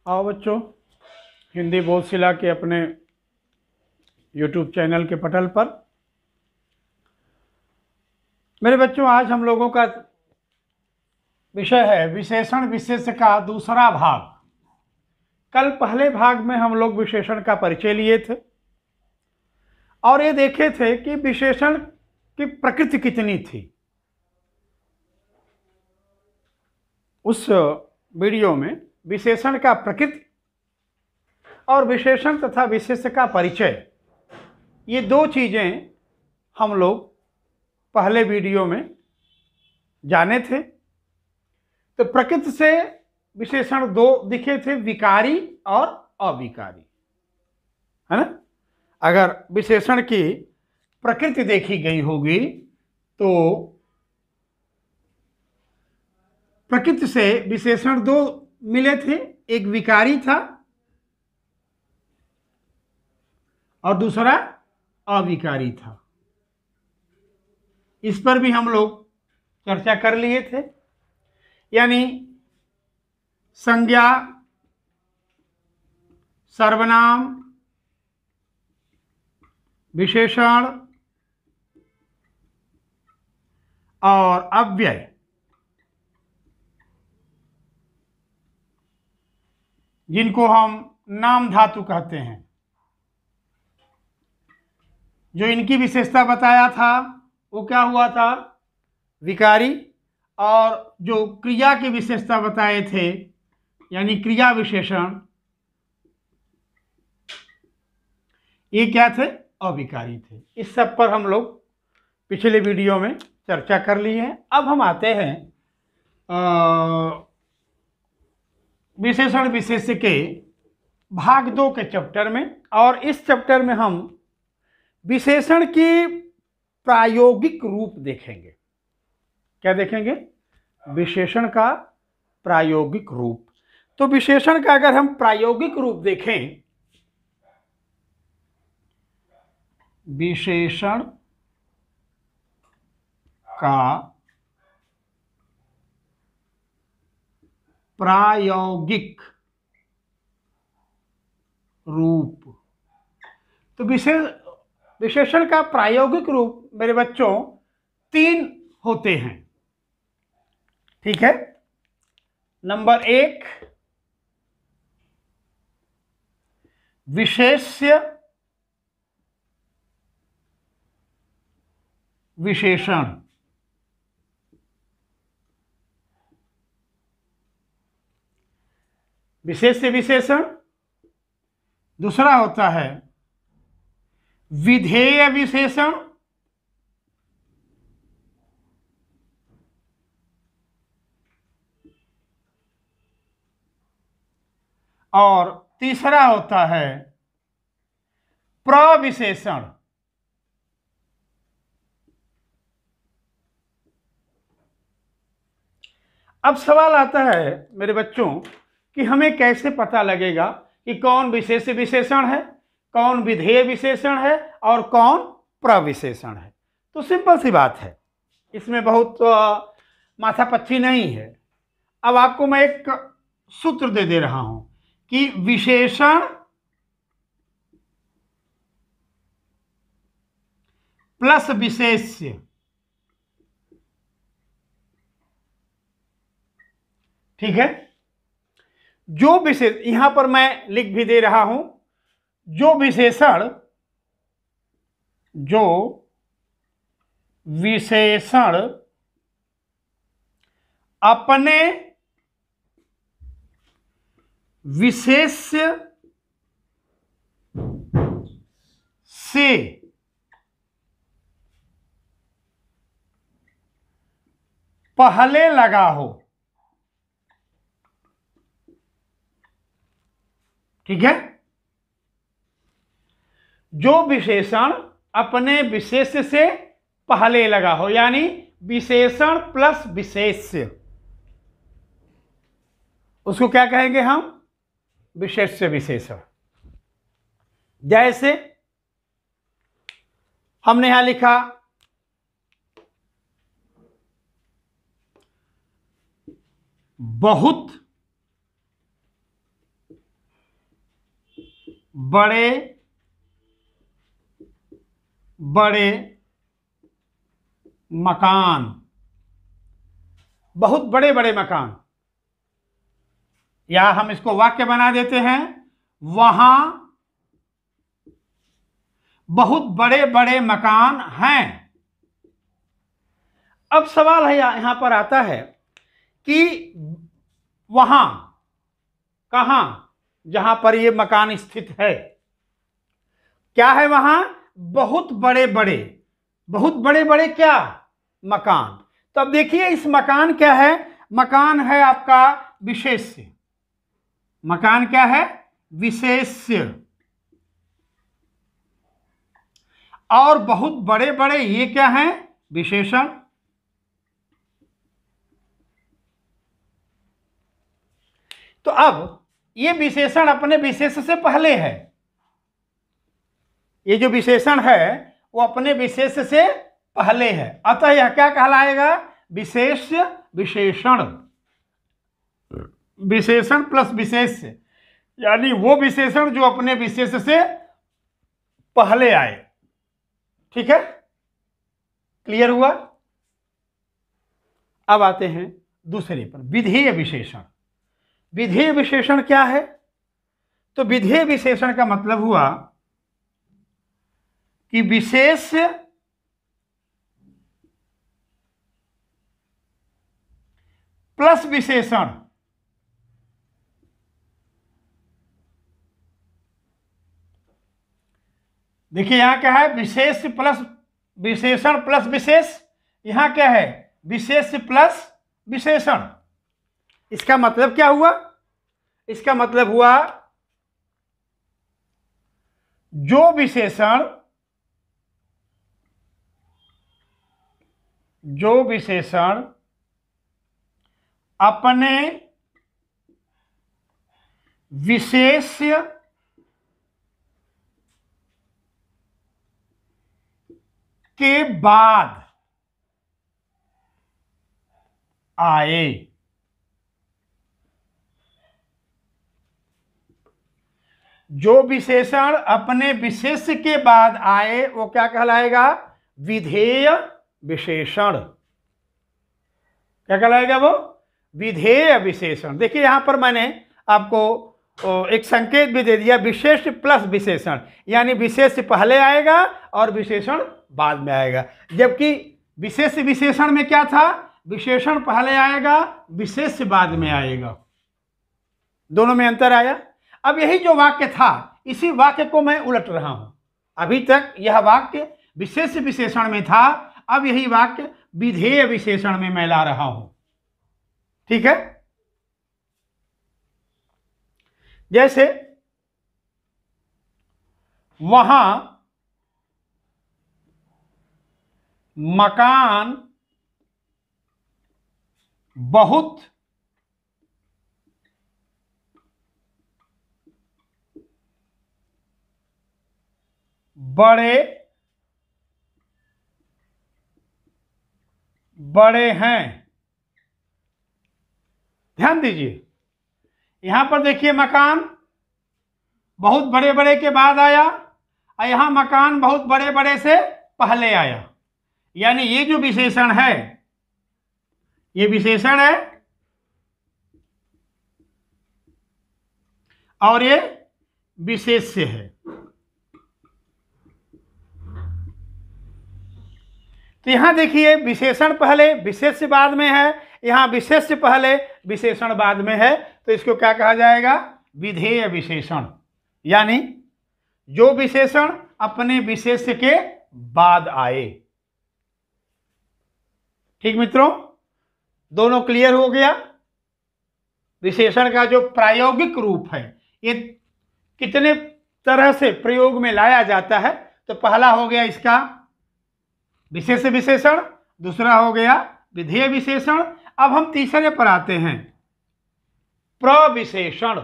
आओ बच्चों, हिंदी बोधशिला के अपने YouTube चैनल के पटल पर। मेरे बच्चों, आज हम लोगों का विषय है विशेषण विशेष्य का दूसरा भाग। कल पहले भाग में हम लोग विशेषण का परिचय लिए थे और ये देखे थे कि विशेषण की प्रकृति कितनी थी। उस वीडियो में विशेषण का प्रकृति और विशेषण तथा विशेष्य का परिचय, ये दो चीजें हम लोग पहले वीडियो में जाने थे। तो प्रकृति से विशेषण दो दिखे थे, विकारी और अविकारी, है ना। अगर विशेषण की प्रकृति देखी गई होगी तो प्रकृति से विशेषण दो मिले थे, एक विकारी था और दूसरा अविकारी था। इस पर भी हम लोग चर्चा कर लिए थे। यानी संज्ञा, सर्वनाम, विशेषण और अव्यय, जिनको हम नाम धातु कहते हैं, जो इनकी विशेषता बताया था वो क्या हुआ था, विकारी। और जो क्रिया की विशेषता बताए थे यानी क्रिया विशेषण, ये क्या थे, अविकारी थे। इस सब पर हम लोग पिछले वीडियो में चर्चा कर ली है। अब हम आते हैं विशेषण विशेष्य के भाग 2 के चैप्टर में। और इस चैप्टर में हम विशेषण की प्रायोगिक रूप देखेंगे। क्या देखेंगे? विशेषण का प्रायोगिक रूप। तो विशेषण का अगर हम प्रायोगिक रूप देखें, विशेषण का प्रायोगिक रूप, तो विशेषण का प्रायोगिक रूप मेरे बच्चों 3 होते हैं। ठीक है। नंबर 1, विशेष्य विशेषण। विशेष्य विशेषण। दूसरा होता है विधेय विशेषण। और तीसरा होता है प्रविशेषण। अब सवाल आता है मेरे बच्चों कि हमें कैसे पता लगेगा कि कौन विशेष्य विशेषण है, कौन विधेय विशेषण है और कौन प्रविशेषण है। तो सिंपल सी बात है, इसमें बहुत माथापच्ची नहीं है। अब आपको मैं एक सूत्र दे रहा हूं कि विशेषण प्लस विशेष्य, ठीक है। जो विशेष, यहां पर मैं लिख भी दे रहा हूं, जो विशेषण अपने विशेष्य से पहले लगा हो, ठीक है। जो विशेषण अपने विशेष्य से पहले लगा हो, यानी विशेषण प्लस विशेष्य, उसको क्या कहेंगे हम, विशेष्य विशेषण। जैसे हमने यहां लिखा बहुत बड़े बड़े मकान, बहुत बड़े बड़े मकान, या हम इसको वाक्य बना देते हैं, वहां बहुत बड़े बड़े मकान हैं। अब सवाल है यहां पर आता है कि वहां कहां, जहां पर ये मकान स्थित है, क्या है वहां? बहुत बड़े बड़े, बहुत बड़े बड़े क्या? मकान। तो अब देखिए इस मकान क्या है? मकान है आपका विशेष्य। मकान क्या है? विशेष्य। और बहुत बड़े बड़े ये क्या हैं? विशेषण। तो अब ये विशेषण अपने विशेष से पहले है। ये जो विशेषण है वो अपने विशेष से पहले है, अतः यह क्या कहलाएगा? विशेष विशेषण। विशेषण प्लस विशेष्य, यानी वो विशेषण जो अपने विशेष से पहले आए। ठीक है, क्लियर हुआ? अब आते हैं दूसरे पर, विधेय विशेषण। विधेय विशेषण क्या है? तो विधेय विशेषण का मतलब हुआ कि विशेष प्लस विशेषण। देखिए यहां क्या है? विशेष प्लस विशेषण प्लस विशेष। यहां क्या है? विशेष प्लस विशेषण। इसका मतलब क्या हुआ? इसका मतलब हुआ जो विशेषण अपने विशेष के बाद आए, जो विशेषण अपने विशेष के बाद आए वो क्या कहलाएगा? विधेय विशेषण। क्या कहलाएगा वो? विधेय विशेषण। देखिए यहां पर मैंने आपको एक संकेत भी दे दिया, विशेष प्लस विशेषण, यानी विशेष पहले आएगा और विशेषण बाद में आएगा। जबकि विशेष विशेषण में क्या था? विशेषण पहले आएगा, विशेष बाद में आएगा। दोनों में अंतर आया। अब यही जो वाक्य था, इसी वाक्य को मैं उलट रहा हूं। अभी तक यह वाक्य विशेष विशेषण में था, अब यही वाक्य विधेय विशेषण में मैं ला रहा हूं। ठीक है, जैसे वहां मकान बहुत बड़े बड़े हैं। ध्यान दीजिए, यहां पर देखिए मकान बहुत बड़े बड़े के बाद आया और यहां मकान बहुत बड़े बड़े से पहले आया। यानी ये जो विशेषण है, ये विशेषण है और ये विशेष्य है। तो यहां देखिए विशेषण पहले विशेष्य बाद में है, यहां विशेष्य पहले विशेषण बाद में है, तो इसको क्या कहा जाएगा? विधेय विशेषण। यानी जो विशेषण अपने विशेष्य के बाद आए। ठीक मित्रों, दोनों क्लियर हो गया? विशेषण का जो प्रायोगिक रूप है, ये कितने तरह से प्रयोग में लाया जाता है। तो पहला हो गया इसका विशेष विशेषण, दूसरा हो गया विधेय विशेषण। अब हम तीसरे पर आते हैं, प्रविशेषण।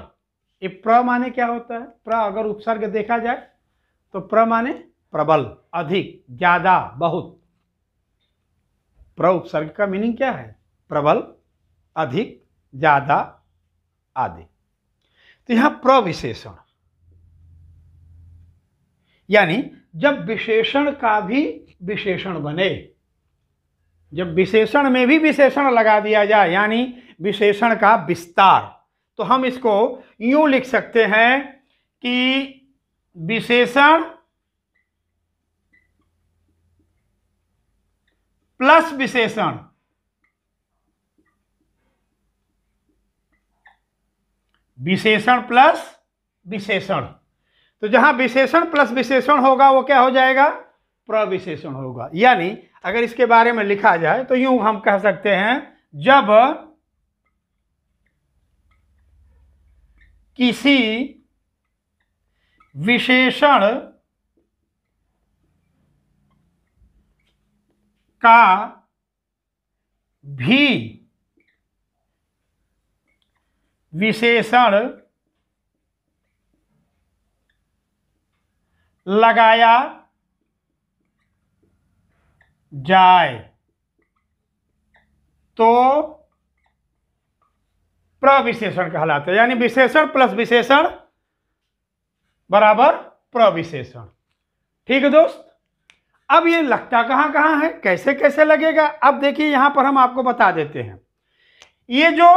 ये प्र माने क्या होता है? प्र अगर उपसर्ग देखा जाए तो प्र माने प्रबल, अधिक, ज्यादा, बहुत। प्र उपसर्ग का मीनिंग क्या है? प्रबल, अधिक, ज्यादा आदि। तो यहां प्रविशेषण, यानी जब विशेषण का भी विशेषण बने, जब विशेषण में भी विशेषण लगा दिया जाए, यानी विशेषण का विस्तार, तो हम इसको यूं लिख सकते हैं कि विशेषण प्लस विशेषण, विशेषण प्लस विशेषण। तो जहां विशेषण प्लस विशेषण होगा वो क्या हो जाएगा? प्रविशेषण होगा। यानी अगर इसके बारे में लिखा जाए तो यूं हम कह सकते हैं, जब किसी विशेषण का भी विशेषण लगाया जाए तो प्रविशेषण कहलाता है। यानी विशेषण प्लस विशेषण बराबर प्रविशेषण। ठीक है दोस्त, अब ये लगता कहां कहां है, कैसे कैसे लगेगा? अब देखिए यहां पर हम आपको बता देते हैं। ये जो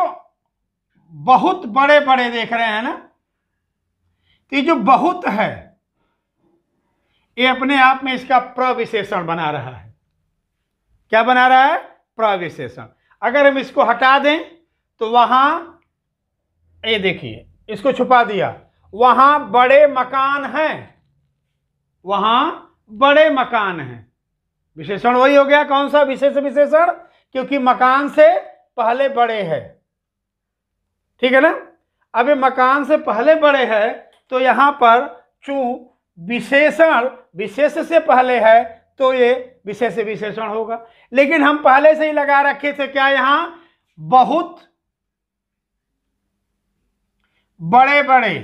बहुत बड़े बड़े देख रहे हैं ना, तो ये जो बहुत है ये अपने आप में इसका प्रविशेषण बना रहा है। क्या बना रहा है? प्रविशेषण। अगर हम इसको हटा दें तो वहां, ये देखिए इसको छुपा दिया, वहां बड़े मकान हैं, वहां बड़े मकान हैं। विशेषण वही हो गया, कौन सा? विशेष विशेषण, क्योंकि मकान से पहले बड़े है। ठीक है ना? अब ये मकान से पहले बड़े है तो यहां पर चूं विशेषण विशेष से पहले है तो ये विशेष विशेषण होगा। लेकिन हम पहले से ही लगा रखे थे क्या? यहां बहुत बड़े बड़े।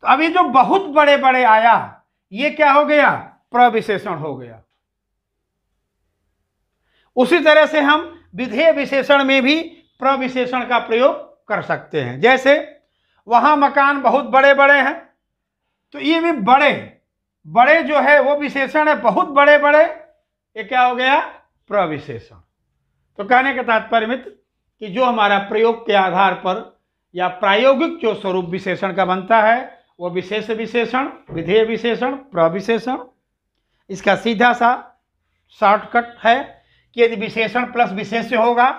तो अभी जो बहुत बड़े बड़े आया ये क्या हो गया? प्रविशेषण हो गया। उसी तरह से हम विधेय विशेषण में भी प्रविशेषण का प्रयोग कर सकते हैं। जैसे वहां मकान बहुत बड़े बड़े हैं, तो ये भी बड़े बड़े जो है वो विशेषण है, बहुत बड़े बड़े, ये क्या हो गया? प्रविशेषण। तो कहने का तात्पर्य मित्र कि जो हमारा प्रयोग के आधार पर या प्रायोगिक जो स्वरूप विशेषण का बनता है वो विशेष विशेषण, विधेय विशेषण, प्रविशेषण। इसका सीधा सा शॉर्टकट है कि यदि विशेषण प्लस विशेष होगा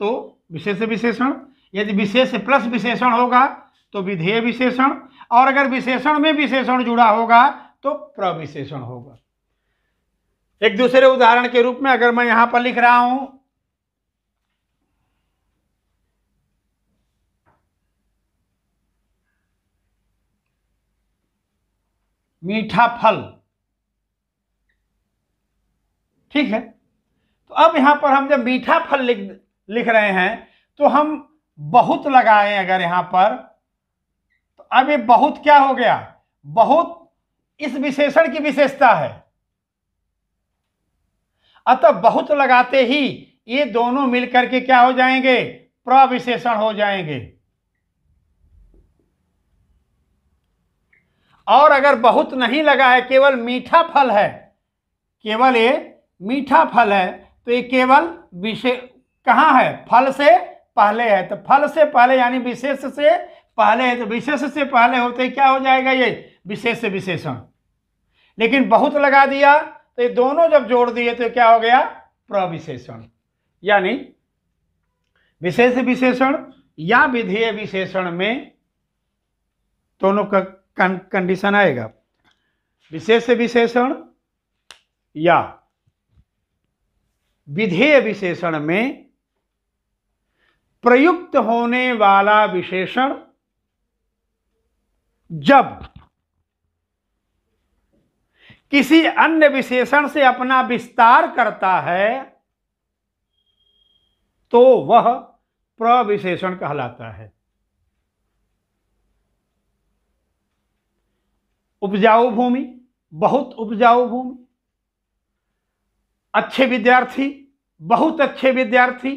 तो विशेष विशेषण, यदि विशेष प्लस विशेषण होगा तो विधेय विशेषण, और अगर विशेषण में विशेषण जुड़ा होगा तो प्रविशेषण होगा। एक दूसरे उदाहरण के रूप में अगर मैं यहां पर लिख रहा हूं, मीठा फल, ठीक है, तो अब यहां पर हम जब मीठा फल लिख रहे हैं तो हम बहुत लगाएं अगर यहां पर, तो अब ये बहुत क्या हो गया? बहुत इस विशेषण की विशेषता है, अतः बहुत लगाते ही ये दोनों मिलकर के क्या हो जाएंगे? प्रविशेषण हो जाएंगे। और अगर बहुत नहीं लगा है, केवल मीठा फल है, केवल ये मीठा फल है, तो ये केवल विशेष कहाँ है? फल से पहले है। तो फल से पहले यानी विशेष से पहले है, तो विशेष से पहले होते क्या हो जाएगा? ये विशेष विशेषण। लेकिन बहुत लगा दिया तो ये दोनों जब जोड़ दिए तो क्या हो गया? प्रविशेषण। यानी विशेष विशेषण या विधेय विशेषण में दोनों का कंडीशन आएगा। विशेष विशेषण या विधेय विशेषण में प्रयुक्त होने वाला विशेषण जब किसी अन्य विशेषण से अपना विस्तार करता है तो वह प्रविशेषण कहलाता है। उपजाऊ भूमि, बहुत उपजाऊ भूमि, अच्छे विद्यार्थी, बहुत अच्छे विद्यार्थी,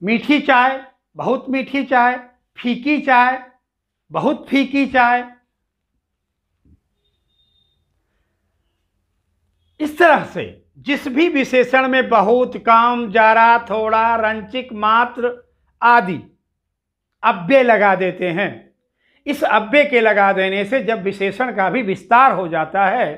मीठी चाय, बहुत मीठी चाय, फीकी चाय, बहुत फीकी चाय। इस तरह से जिस भी विशेषण में बहुत, कम, जरा, थोड़ा, रंचिक, मात्र आदि अव्यय लगा देते हैं, इस अव्यय के लगा देने से जब विशेषण का भी विस्तार हो जाता है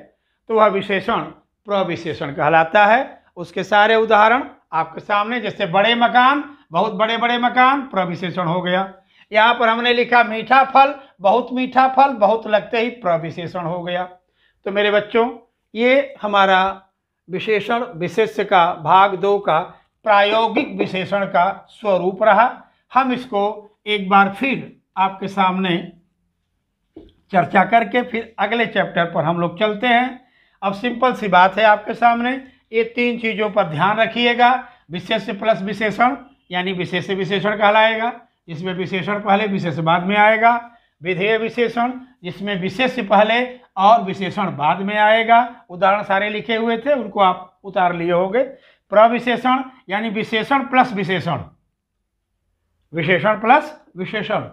तो वह विशेषण प्रविशेषण कहलाता है। उसके सारे उदाहरण आपके सामने, जैसे बड़े मकान, बहुत बड़े बड़े मकान, प्रविशेषण हो गया। यहाँ पर हमने लिखा मीठा फल, बहुत मीठा फल, बहुत लगते ही प्रविशेषण हो गया। तो मेरे बच्चों, ये हमारा विशेषण विशेष्य का भाग 2 का प्रायोगिक विशेषण का स्वरूप रहा। हम इसको एक बार फिर आपके सामने चर्चा करके फिर अगले चैप्टर पर हम लोग चलते हैं। अब सिंपल सी बात है आपके सामने, ये 3 चीज़ों पर ध्यान रखिएगा। विशेष्य प्लस विशेषण यानी विशेष्य विशेषण कहलाएगा, जिसमें विशेषण पहले विशेष्य बाद में आएगा। विधेय विशेषण, जिसमें विशेष्य पहले और विशेषण बाद में आएगा। उदाहरण सारे लिखे हुए थे, उनको आप उतार लिए होंगे। प्रविशेषण यानी विशेषण प्लस विशेषण, विशेषण प्लस विशेषण,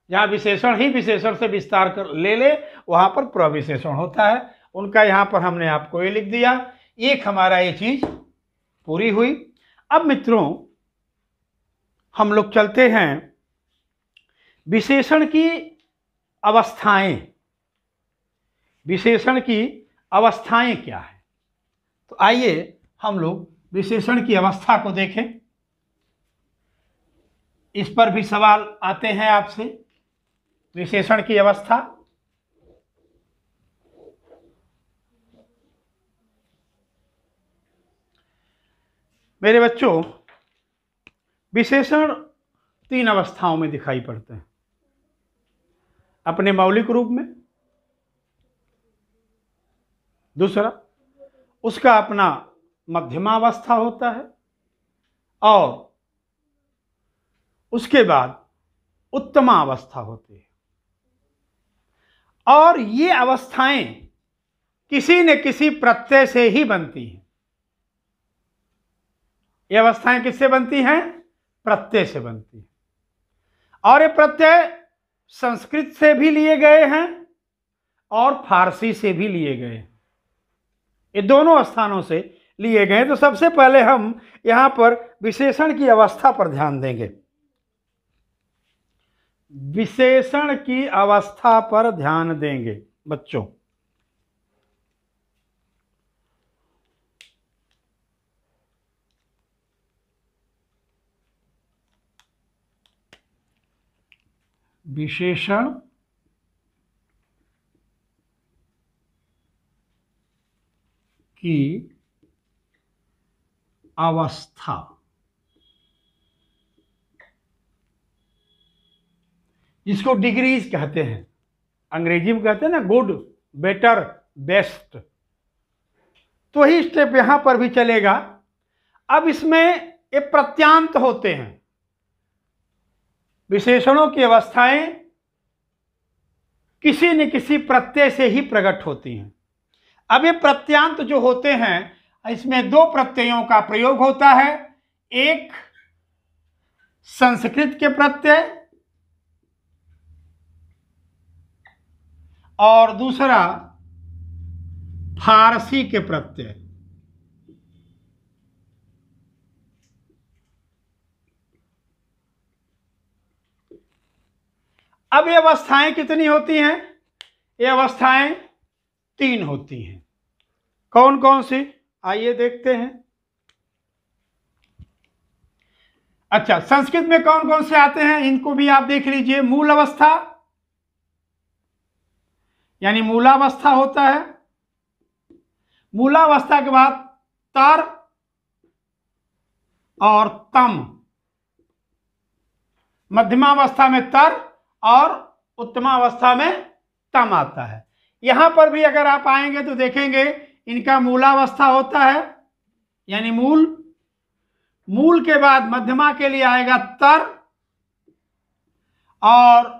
जहाँ विशेषण ही विशेषण से विस्तार कर ले वहाँ पर प्रविशेषण होता है। उनका यहाँ पर हमने आपको ये लिख दिया। एक हमारा ये चीज़ पूरी हुई। अब मित्रों, हम लोग चलते हैं विशेषण की अवस्थाएं। विशेषण की अवस्थाएं क्या है? तो आइए हम लोग विशेषण की अवस्था को देखें। इस पर भी सवाल आते हैं आपसे। विशेषण की अवस्था, मेरे बच्चों, विशेषण 3 अवस्थाओं में दिखाई पड़ते हैं। अपने मौलिक रूप में, दूसरा उसका अपना मध्यमावस्था होता है, और उसके बाद उत्तमावस्था होती है। और ये अवस्थाएं किसी न किसी प्रत्यय से ही बनती हैं। ये अवस्थाएं किससे बनती हैं? प्रत्यय से बनती हैं। और ये प्रत्यय संस्कृत से भी लिए गए हैं और फारसी से भी लिए गए हैं। ये दोनों स्थानों से लिए गए। तो सबसे पहले हम यहां पर विशेषण की अवस्था पर ध्यान देंगे। विशेषण की अवस्था पर ध्यान देंगे बच्चों। विशेषण की अवस्था, जिसको डिग्रीज कहते हैं, अंग्रेजी में कहते हैं ना गुड, बेटर, बेस्ट। तो ही स्टेप यहां पर भी चलेगा। अब इसमें ये प्रत्यांत होते हैं। विशेषणों की अवस्थाएं किसी न किसी प्रत्यय से ही प्रकट होती हैं। अब ये प्रत्यांत जो होते हैं, इसमें 2 प्रत्ययों का प्रयोग होता है। एक संस्कृत के प्रत्यय और दूसरा फारसी के प्रत्यय। अब ये अवस्थाएं कितनी होती हैं? ये अवस्थाएं 3 होती हैं। कौन कौन सी? आइए देखते हैं। अच्छा, संस्कृत में कौन कौन से आते हैं, इनको भी आप देख लीजिए। मूल अवस्था यानी मूलावस्था होता है। मूलावस्था के बाद तर और तम। मध्यमावस्था में तर और उत्तमावस्था में तम आता है। यहां पर भी अगर आप आएंगे तो देखेंगे इनका मूलावस्था होता है, यानी मूल। मूल के बाद मध्यमा के लिए आएगा तर और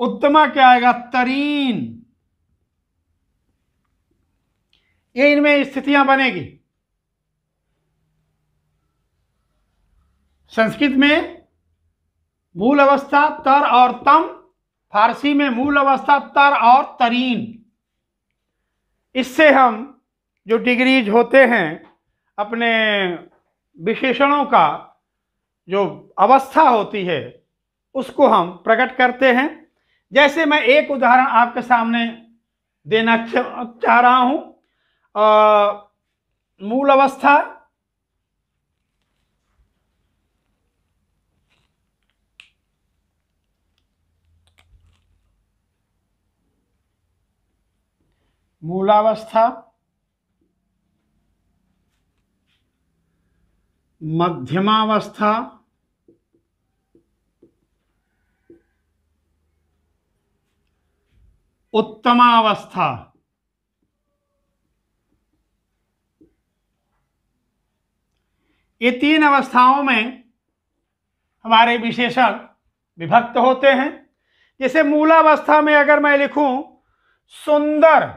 उत्तमा क्या आएगा? तरीन। ये इनमें स्थितियां बनेगी। संस्कृत में मूल अवस्था तर और तम, फारसी में मूल अवस्था तर और तरीन। इससे हम जो डिग्रीज होते हैं अपने विशेषणों का, जो अवस्था होती है उसको हम प्रकट करते हैं। जैसे मैं एक उदाहरण आपके सामने देना चाह रहा हूं। मूल अवस्था, मूलावस्था, मध्यमावस्था, उत्तमावस्था। ये तीन अवस्थाओं में हमारे विशेषण विभक्त होते हैं। जैसे मूलावस्था में अगर मैं लिखूं सुंदर,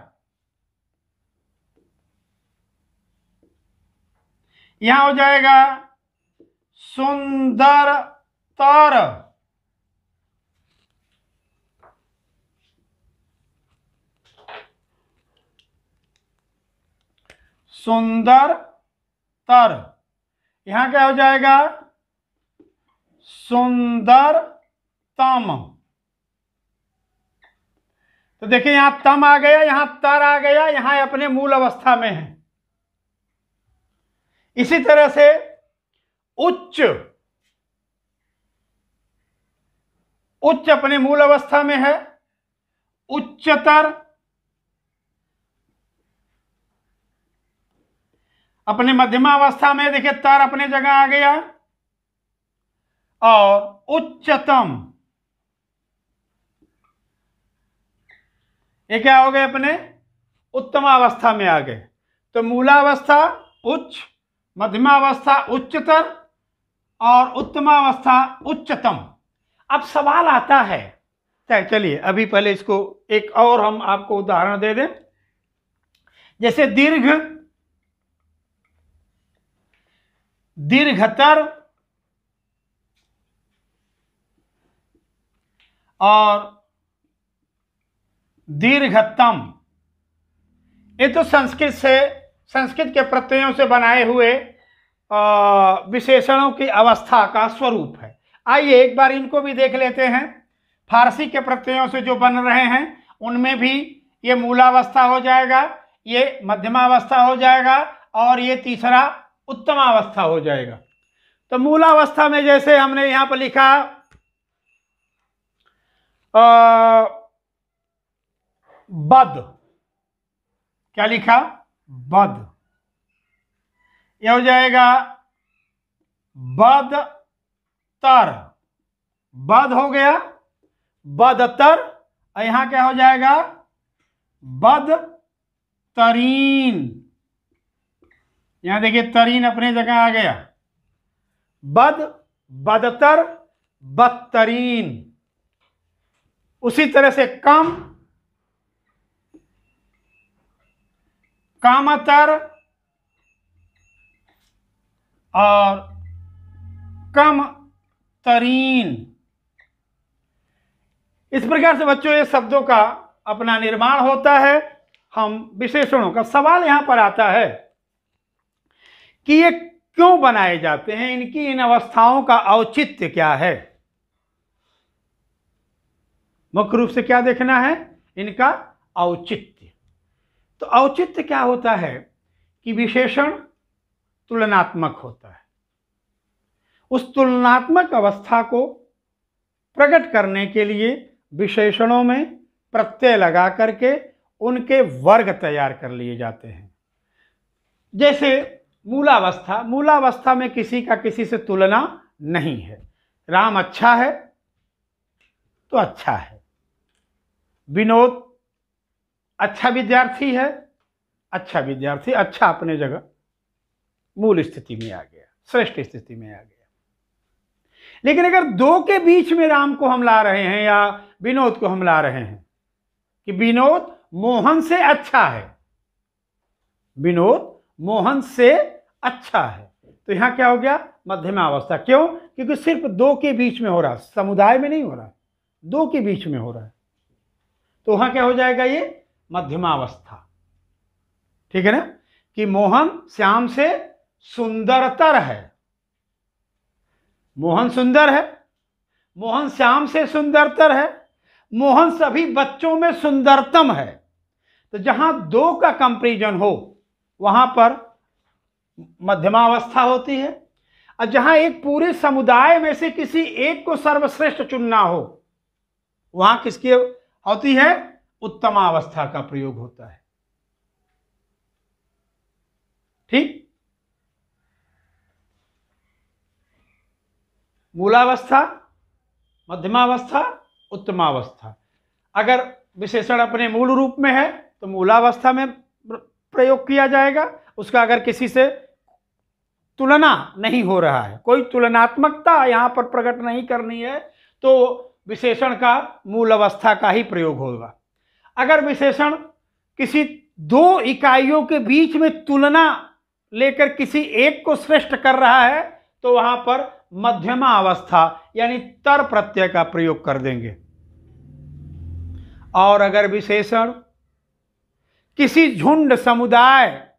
यहां हो जाएगा सुंदरतर। सुंदरतर, यहां क्या हो जाएगा सुंदरतम। तो देखिए यहां तम आ गया, यहां तर आ गया, यहां अपने मूल अवस्था में है। इसी तरह से उच्च, उच्च अपने मूल अवस्था में है। उच्चतर अपने मध्यमावस्था में, देखिए तर अपने जगह आ गया। और उच्चतम, ये क्या हो गए अपने उत्तमावस्था में आ गए। तो मूलावस्था उच्च, मध्यमावस्था उच्चतर और उत्तमावस्था उच्चतम। अब सवाल आता है, चलिए अभी पहले इसको एक और हम आपको उदाहरण दे दें। जैसे दीर्घ, दीर्घतर और दीर्घतम। ये तो संस्कृत के प्रत्ययों से बनाए हुए विशेषणों की अवस्था का स्वरूप है। आइए एक बार इनको भी देख लेते हैं। फारसी के प्रत्ययों से जो बन रहे हैं उनमें भी ये मूलावस्था हो जाएगा, ये मध्यमावस्था हो जाएगा और ये तीसरा उत्तमावस्था हो जाएगा। तो मूलावस्था में जैसे हमने यहां पर लिखा बद, क्या लिखा बद, यह हो जाएगा बदतर। बद हो गया बदतर, और यहां क्या हो जाएगा बदतरीन। यहां देखिए तरीन अपने जगह आ गया। बद, बदतर, बदतरीन। उसी तरह से कम, कामतर और कम तरीन। इस प्रकार से बच्चों ये शब्दों का अपना निर्माण होता है। हम विशेषणों का सवाल यहां पर आता है कि ये क्यों बनाए जाते हैं, इनकी इन अवस्थाओं का औचित्य क्या है। मुख्य रूप से क्या देखना है, इनका औचित्य। तो औचित्य क्या होता है कि विशेषण तुलनात्मक होता है। उस तुलनात्मक अवस्था को प्रकट करने के लिए विशेषणों में प्रत्यय लगा करके उनके वर्ग तैयार कर लिए जाते हैं। जैसे मूलावस्था, मूलावस्था में किसी का किसी से तुलना नहीं है। राम अच्छा है तो अच्छा है, विनोद अच्छा विद्यार्थी है, अच्छा विद्यार्थी, अच्छा अपने जगह मूल स्थिति में आ गया, श्रेष्ठ स्थिति में आ गया। लेकिन अगर दो के बीच में राम को हम ला रहे हैं या विनोद को हम ला रहे हैं कि विनोद मोहन से अच्छा है, विनोद मोहन से अच्छा है, तो यहां क्या हो गया मध्यमा अवस्था। क्यों? क्योंकि सिर्फ दो के बीच में हो रहा, समुदाय में नहीं हो रहा, दो के बीच में हो रहा है, तो वहां क्या हो जाएगा, ये मध्यमावस्था। ठीक है ना, कि मोहन श्याम से सुंदरतर है। मोहन सुंदर है, मोहन श्याम से सुंदरतर है, मोहन सभी बच्चों में सुंदरतम है। तो जहां दो का कंपैरिजन हो वहां पर मध्यमावस्था होती है, और जहां एक पूरे समुदाय में से किसी एक को सर्वश्रेष्ठ चुनना हो वहां किसकी होती है, उत्तमावस्था का प्रयोग होता है। ठीक, मूलावस्था, मध्यमावस्था, उत्तमावस्था। अगर विशेषण अपने मूल रूप में है तो मूलावस्था में प्रयोग किया जाएगा। उसका अगर किसी से तुलना नहीं हो रहा है, कोई तुलनात्मकता यहां पर प्रकट नहीं करनी है, तो विशेषण का मूल अवस्था का ही प्रयोग होगा। अगर विशेषण किसी दो इकाइयों के बीच में तुलना लेकर किसी एक को श्रेष्ठ कर रहा है तो वहां पर मध्यमा अवस्था यानी तर प्रत्यय का प्रयोग कर देंगे। और अगर विशेषण किसी झुंड, समुदाय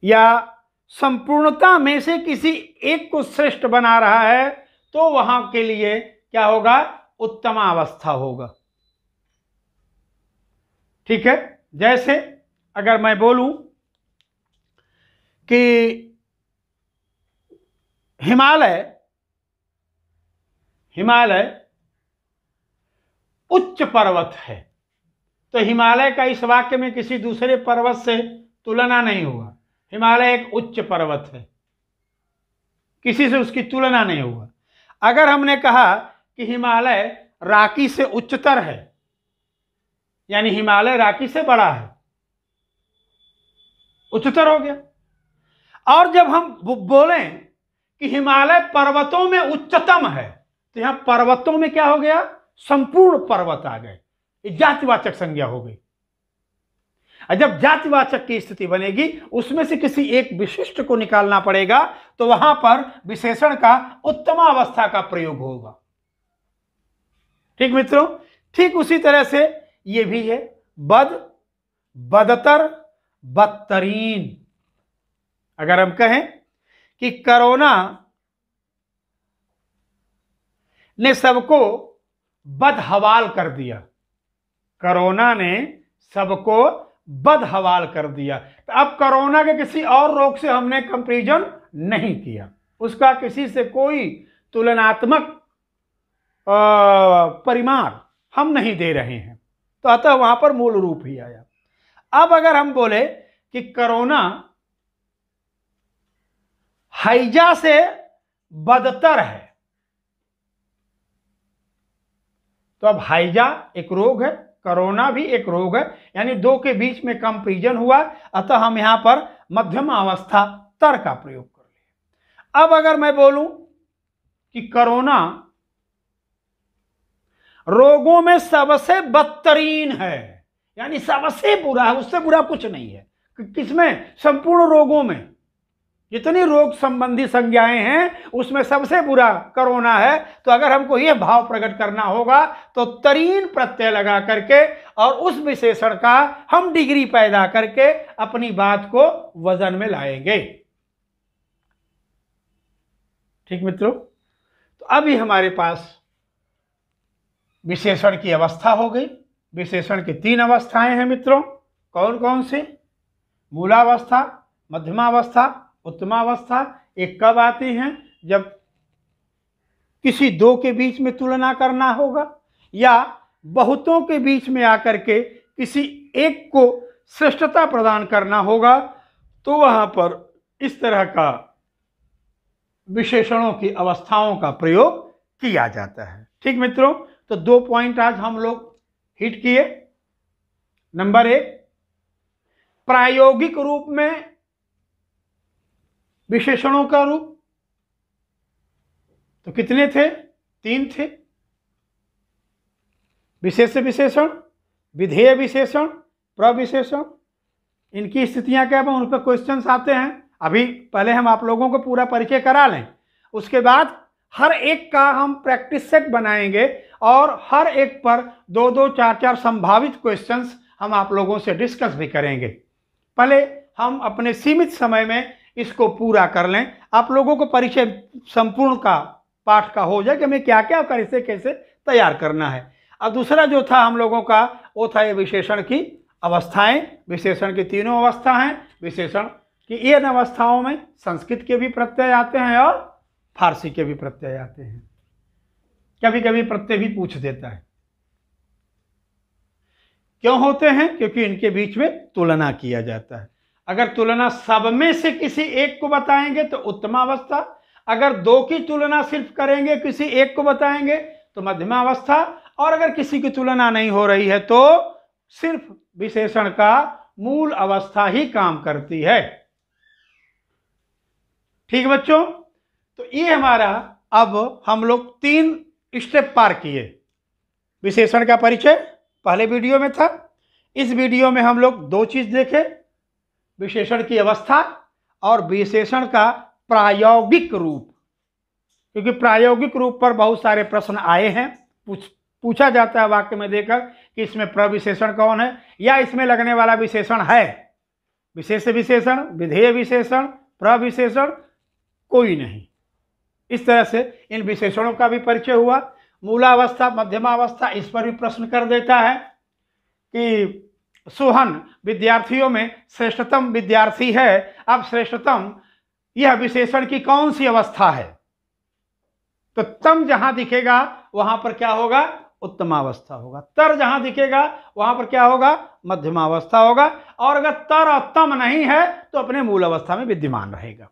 या संपूर्णता में से किसी एक को श्रेष्ठ बना रहा है तो वहां के लिए क्या होगा, उत्तमावस्था होगा। ठीक है, जैसे अगर मैं बोलूं कि हिमालय उच्च पर्वत है, तो हिमालय का इस वाक्य में किसी दूसरे पर्वत से तुलना नहीं होगा। हिमालय एक उच्च पर्वत है, किसी से उसकी तुलना नहीं होगा। अगर हमने कहा कि हिमालय राकी से उच्चतर है, यानी हिमालय राकी से बड़ा है, उच्चतर हो गया। और जब हम बोलें कि हिमालय पर्वतों में उच्चतम है, तो यहां पर्वतों में क्या हो गया, संपूर्ण पर्वत आ गए, ये जातिवाचक संज्ञा हो गई। जब जातिवाचक की स्थिति बनेगी उसमें से किसी एक विशिष्ट को निकालना पड़ेगा, तो वहां पर विशेषण का उत्तमावस्था का प्रयोग होगा। ठीक मित्रों, ठीक उसी तरह से ये भी है, बद, बदतर, बदतरीन। अगर हम कहें कि कोरोना ने सबको बदहवाल कर दिया, कोरोना ने सबको बदहवाल कर दिया, तो अब कोरोना के किसी और रोग से हमने कंपैरिजन नहीं किया, उसका किसी से कोई तुलनात्मक परिमाण हम नहीं दे रहे हैं, तो अतः वहां पर मूल रूप ही आया। अब अगर हम बोले कि कोरोना हैजा से बदतर है, तो अब हैजा एक रोग है, कोरोना भी एक रोग है, यानी दो के बीच में कंपैरिजन हुआ, अतः हम यहां पर मध्यम अवस्था तर का प्रयोग कर लिए। अब अगर मैं बोलूं कि कोरोना रोगों में सबसे बदतरीन है, यानी सबसे बुरा है, उससे बुरा कुछ नहीं है, किसमें, संपूर्ण रोगों में जितनी रोग संबंधी संज्ञाएं हैं उसमें सबसे बुरा कोरोना है, तो अगर हमको यह भाव प्रकट करना होगा तो तरीन प्रत्यय लगा करके और उस विशेषण का हम डिग्री पैदा करके अपनी बात को वजन में लाएंगे। ठीक मित्रों, तो अभी हमारे पास विशेषण की अवस्था हो गई। विशेषण की तीन अवस्थाएं हैं मित्रों, कौन कौन से, मूलावस्था, मध्यमावस्था, उत्तमावस्था। एक कब आती हैं, जब किसी दो के बीच में तुलना करना होगा या बहुतों के बीच में आकर के किसी एक को श्रेष्ठता प्रदान करना होगा, तो वहां पर इस तरह का विशेषणों की अवस्थाओं का प्रयोग किया जाता है। ठीक मित्रों, तो दो पॉइंट आज हम लोग हिट किए। नंबर एक, प्रायोगिक रूप में विशेषणों का रूप तो कितने थे, तीन थे, विशेष विशेषण, विधेय विशेषण, प्रविशेषण। इनकी स्थितियां क्या हैं, उन पर क्वेश्चंस आते हैं। अभी पहले हम आप लोगों को पूरा परिचय करा लें, उसके बाद हर एक का हम प्रैक्टिस सेट बनाएंगे और हर एक पर 2-2, 4-4 संभावित क्वेश्चंस हम आप लोगों से डिस्कस भी करेंगे। पहले हम अपने सीमित समय में इसको पूरा कर लें, आप लोगों को परिचय संपूर्ण का पाठ का हो जाए कि हमें क्या क्या कैसे कैसे तैयार करना है। अब दूसरा जो था हम लोगों का वो था ये विशेषण की अवस्थाएं। विशेषण की तीनों अवस्था हैं। विशेषण की इन अवस्थाओं में संस्कृत के भी प्रत्यय आते हैं और फारसी के भी प्रत्यय आते हैं। कभी कभी प्रत्यय भी पूछ देता है। क्यों होते हैं? क्योंकि इनके बीच में तुलना किया जाता है। अगर तुलना सब में से किसी एक को बताएंगे तो उत्तमावस्था, अगर दो की तुलना सिर्फ करेंगे किसी एक को बताएंगे तो मध्यमावस्था, और अगर किसी की तुलना नहीं हो रही है तो सिर्फ विशेषण का मूल अवस्था ही काम करती है। ठीक बच्चों, तो ये हमारा अब हम लोग 3 स्टेप पार किए। विशेषण का परिचय पहले वीडियो में था। इस वीडियो में हम लोग 2 चीज देखे, विशेषण की अवस्था और विशेषण का प्रायोगिक रूप। क्योंकि प्रायोगिक रूप पर बहुत सारे प्रश्न आए हैं, पूछा जाता है वाक्य में देकर कि इसमें प्रविशेषण कौन है या इसमें लगने वाला विशेषण है। विशेष विशेषण, विधेय विशेषण, प्रविशेषण कोई नहीं। इस तरह से इन विशेषणों का भी परिचय हुआ। मूलावस्था, मध्यमावस्था, इस पर भी प्रश्न कर देता है कि सोहन विद्यार्थियों में श्रेष्ठतम विद्यार्थी है। अब श्रेष्ठतम यह विशेषण की कौन सी अवस्था है? तो तम जहां दिखेगा वहां पर क्या होगा? उत्तमावस्था होगा। तर जहां दिखेगा वहां पर क्या होगा? मध्यमावस्था होगा। और अगर तर और तम नहीं है तो अपने मूल अवस्था में विद्यमान रहेगा।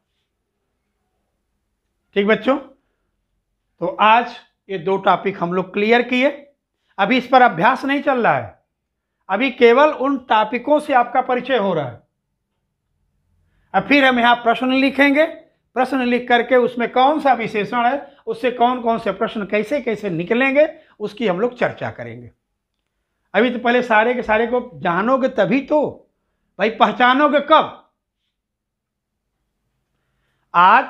ठीक बच्चों, तो आज ये 2 टॉपिक हम लोग क्लियर किए। अभी इस पर अभ्यास नहीं चल रहा है, अभी केवल उन टॉपिकों से आपका परिचय हो रहा है। अब फिर हम यहाँ प्रश्न लिखेंगे, प्रश्न लिख करके उसमें कौन सा विशेषण है, उससे कौन कौन से प्रश्न कैसे कैसे निकलेंगे, उसकी हम लोग चर्चा करेंगे। अभी तो पहले सारे के सारे को जानोगे तभी तो भाई, पहचानोगे कब? आज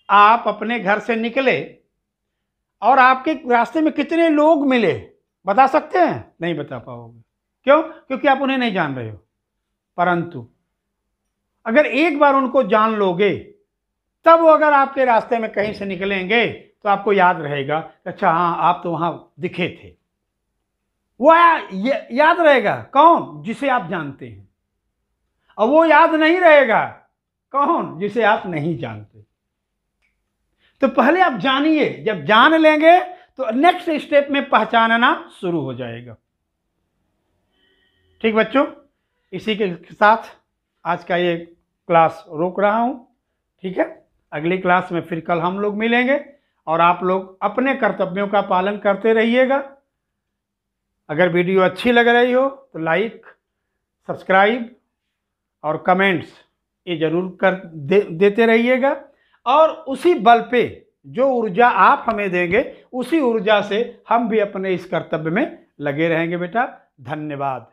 आप अपने घर से निकले और आपके रास्ते में कितने लोग मिले, बता सकते हैं? नहीं बता पाओगे। क्यों? क्योंकि आप उन्हें नहीं जान रहे हो। परंतु अगर एक बार उनको जान लोगे तब वो अगर आपके रास्ते में कहीं से निकलेंगे तो आपको याद रहेगा, अच्छा हाँ आप तो वहां दिखे थे। वो याद रहेगा कौन? जिसे आप जानते हैं। और वो याद नहीं रहेगा कौन? जिसे आप नहीं जानते। तो पहले आप जानिए, जब जान लेंगे तो नेक्स्ट स्टेप में पहचानना शुरू हो जाएगा। ठीक बच्चों, इसी के साथ आज का ये क्लास रोक रहा हूं। ठीक है, अगली क्लास में फिर कल हम लोग मिलेंगे और आप लोग अपने कर्तव्यों का पालन करते रहिएगा। अगर वीडियो अच्छी लग रही हो तो लाइक, सब्सक्राइब और कमेंट्स ये जरूर देते रहिएगा। और उसी बल पे जो ऊर्जा आप हमें देंगे उसी ऊर्जा से हम भी अपने इस कर्तव्य में लगे रहेंगे। बेटा धन्यवाद।